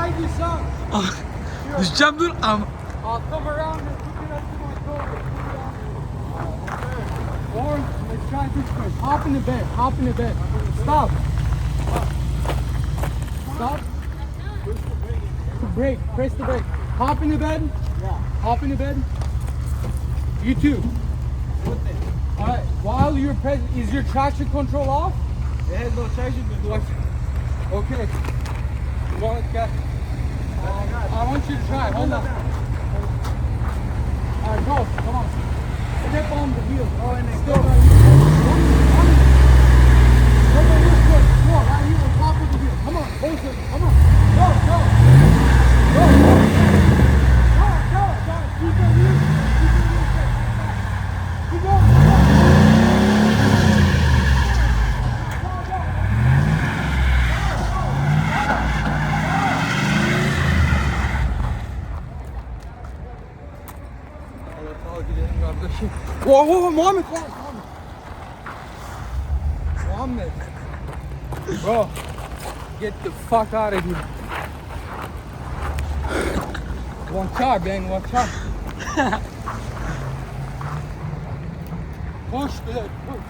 guide you some. Düşeceğim dur ama. I'll come around and hook it up to my shoulder. Or let's try this first. Hop in the bed. Hop in the bed. Stop. Stop. Brake. Press the brake. Hop in the bed. Yeah. Hop in the bed. You too. All right. While you're present, is your traction control off? It has no traction control. Okay. Come on, guys. I want you to try. Hold on. All right, go. Come on. Step on the wheel. Oh, and then go. Come on, this way. Come on, right here on top of the wheel. Come on, both of you. Come on. Go, go. Go, go. Go, go, go. Keep your wheel. Keep your wheel straight. Keep going. Go, go. Whoa, whoa, Muhammad. Muhammad. Bro, get the fuck out of here. Watch out, man, watch out. Push, push.